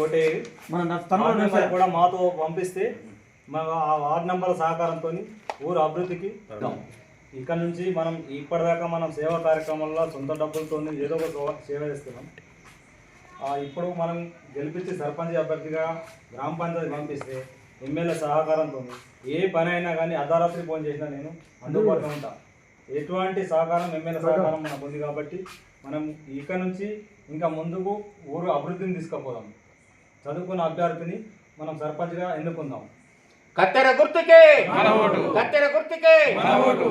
ఓటే కూడా మాతో పంపిస్తే ఆ వార్డు నెంబర్ సహకారంతో ఊరు అభివృద్ధికి ఇక్కడ నుంచి మనం ఇప్పటిదాకా మనం సేవా కార్యక్రమంలో సొంత డబ్బులతో ఏదో ఒక సేవ చేస్తున్నాం. ఇప్పుడు మనం గెలిపించి సర్పంచ్ అభ్యర్థిగా గ్రామ పంచాయతీ పంపిస్తే ఎమ్మెల్యే సహకారంతో ఏ పని అయినా కానీ అర్ధరాత్రి ఫోన్ చేసినా నేను అందుబాటులో ఉంటాను. ఎటువంటి సహకారం ఎమ్మెల్యే సహకారం మనకు ఉంది కాబట్టి మనం ఇక్కడ నుంచి ఇంకా ముందుకు ఊరు అభివృద్ధిని తీసుకుపోదాం. చదువుకున్న అభ్యర్థిని మనం సర్పంచ్గా ఎన్నుకుందాం. కత్తెర గుర్తుకే మన ఓటు, కత్తెర గుర్తుకే మన ఓటు.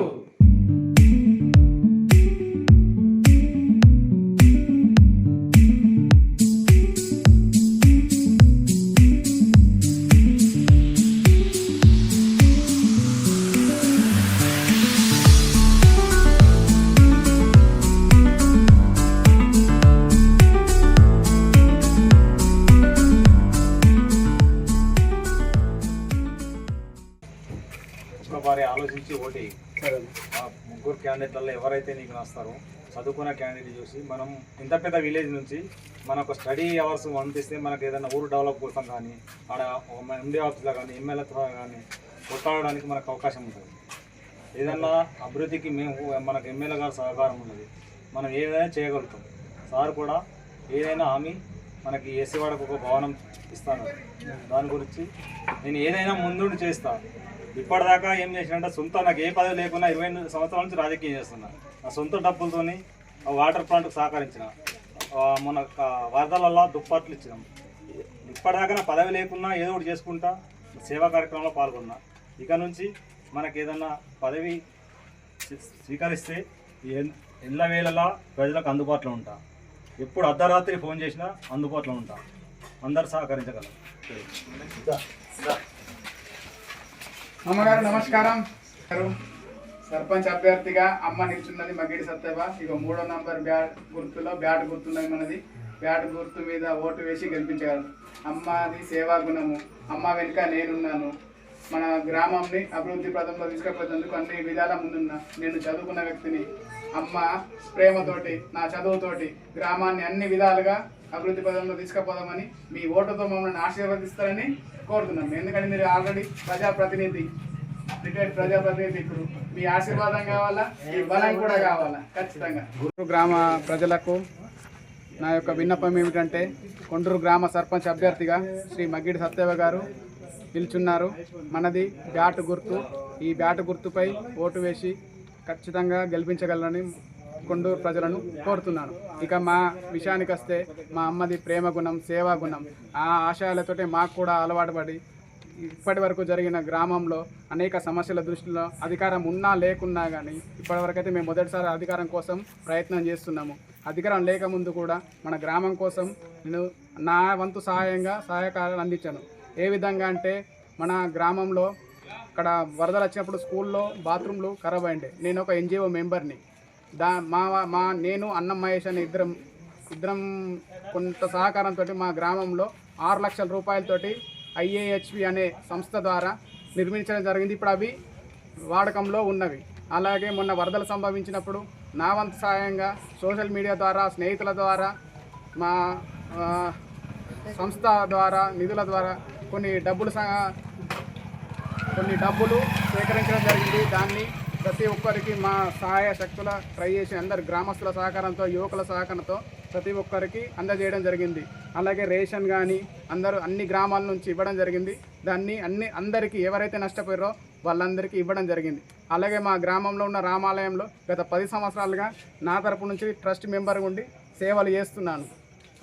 వారి ఆలోచించి ఓటి ముగ్గురు క్యాండిడేట్లలో ఎవరైతే నీకు నస్తారో చదువుకున్న క్యాండిడేట్ చూసి మనం ఇంత పెద్ద విలేజ్ నుంచి మనకు స్టడీ అవర్స్ పంపిస్తే మనకు ఏదైనా ఊరు డెవలప్ కోసం కానీ ఆడ ఎండి ఆఫీస్లో కానీ ఎమ్మెల్యేతో కానీ కొట్టాడడానికి మనకు అవకాశం ఉంటుంది. ఏదన్నా అభివృద్ధికి మనకు ఎమ్మెల్యే గారు సహకారం ఉన్నది, మనం ఏదైనా చేయగలుగుతాం. సార్ కూడా ఏదైనా హామీ మనకి ఏసీవాడకు ఒక భవనం ఇస్తాను, దాని గురించి నేను ఏదైనా ముందుండి చేస్తాను. ఇప్పటిదాకా ఏం చేసినంటే సొంత నాకు ఏ పదవి లేకున్నా 20 సంవత్సరాల నుంచి రాజకీయం చేస్తున్నా. నా సొంత డబ్బులతోని వాటర్ ప్లాంట్కి సహకరించిన, మన వరదలలో దుప్పట్లు ఇచ్చినాం. ఇప్పటిదాకా నా పదవి లేకున్నా ఏదో ఒకటి చేసుకుంటా సేవా కార్యక్రమంలో పాల్గొన్నా. ఇక నుంచి మనకు ఏదన్నా పదవి స్వీకరిస్తే ఎల్ల వేళలా ప్రజలకు అందుబాటులో ఉంటా. ఎప్పుడు అర్ధరాత్రి ఫోన్ చేసినా అందుబాటులో ఉంటా. అందరు సహకరించగలరు. అమ్మగారు నమస్కారం. సర్పంచ్ అభ్యర్థిగా అమ్మ నిల్చున్నది మగ్గిడి సత్యవ. ఇక 3వ నంబర్ గుర్తులో బ్యాట్ గుర్తున్నది మనది. బ్యాట్ గుర్తు మీద ఓటు వేసి గెలిపించగలరు. అమ్మది సేవా గుణము, అమ్మ వెనుక నేనున్నాను. మన గ్రామంని అభివృద్ధి పథంలో తీసుకుపోయేందుకు అన్ని విధాల ముందున్నా. నేను చదువుకున్న వ్యక్తిని. అమ్మ ప్రేమతోటి నా చదువుతోటి గ్రామాన్ని అన్ని విధాలుగా అభివృద్ధి పథంలో తీసుకుపోదామని మీ ఓటుతో మమ్మల్ని ఆశీర్వదిస్తారని కోరుతున్నాను. ఎందుకంటే మీరు ఆల్రెడీ ప్రజాప్రతినిధి, రిటైర్డ్ ప్రజాప్రతినిధి. ఇప్పుడు మీ ఆశీర్వాదం కావాలా, మీ బలం కూడా కావాలా ఖచ్చితంగా. కొండూరు గ్రామ ప్రజలకు నా యొక్క విన్నపం ఏమిటంటే, కొండూరు గ్రామ సర్పంచ్ అభ్యర్థిగా శ్రీ మగ్గిడి సత్యవ గారు నిల్చున్నారు. మనది బ్యాట్ గుర్తు. ఈ బ్యాట్ గుర్తుపై ఓటు వేసి ఖచ్చితంగా గెలిపించగలరని కొండూరు ప్రజలను కోరుతున్నాను. ఇక మా విషయానికి వస్తే, మా అమ్మది ప్రేమ గుణం, సేవా గుణం. ఆ ఆశయాలతోటి మాకు కూడా అలవాటు పడి ఇప్పటి వరకు జరిగిన గ్రామంలో అనేక సమస్యల దృష్టిలో అధికారం ఉన్నా లేకున్నా కానీ ఇప్పటివరకైతే మేము మొదటిసారి అధికారం కోసం ప్రయత్నం చేస్తున్నాము. అధికారం లేకముందు కూడా మన గ్రామం కోసం నేను నా వంతు సహాయకారాలు అందించాను. ఏ విధంగా అంటే, మన గ్రామంలో ఇక్కడ వరదలు వచ్చినప్పుడు స్కూల్లో బాత్రూమ్లు ఖరాబ్ అయ్యిండే. నేను ఒక NGO మెంబర్ని. నేను అన్నం మహేష్ అని ఇద్దరం కొంత సహకారంతో మా గ్రామంలో 6 లక్షల రూపాయలతోటి IAHP అనే సంస్థ ద్వారా నిర్మించడం జరిగింది. ఇప్పుడు అవి వాడకంలో ఉన్నవి. అలాగే మొన్న వరదలు సంభవించినప్పుడు నా వంతు సహాయంగా సోషల్ మీడియా ద్వారా, స్నేహితుల ద్వారా, మా సంస్థ ద్వారా, నిధుల ద్వారా కొన్ని డబ్బులు సేకరించడం జరిగింది. దాన్ని ప్రతి ఒక్కరికి మా సహాయ శక్తుల ట్రై చేసి అందరు గ్రామస్తుల సహకారంతో, యువకుల సహకారంతో ప్రతి ఒక్కరికి అందజేయడం జరిగింది. అలాగే రేషన్ కానీ అన్ని గ్రామాల నుంచి ఇవ్వడం జరిగింది. దాన్ని అందరికీ ఎవరైతే నష్టపోయారో వాళ్ళందరికీ ఇవ్వడం జరిగింది. అలాగే మా గ్రామంలో ఉన్న రామాలయంలో గత 10 సంవత్సరాలుగా నా తరపు నుంచి ట్రస్ట్ మెంబర్ ఉండి సేవలు చేస్తున్నాను.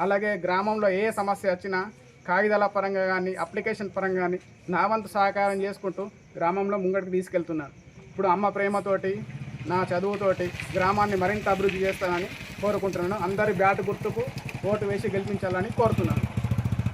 అలాగే గ్రామంలో ఏ సమస్య వచ్చినా కాగితాల పరంగా కానీ, అప్లికేషన్ పరంగా కానీ నా వంతు సహకారం చేసుకుంటూ గ్రామంలో ముంగడికి తీసుకెళ్తున్నాను. ఇప్పుడు అమ్మ ప్రేమతోటి, నా చదువుతోటి గ్రామాన్ని మరింత అభివృద్ధి చేస్తానని కోరుకుంటున్నాను. అందరి బ్యాట్ గుర్తుకు ఓటు వేసి గెలిపించాలని కోరుతున్నాను.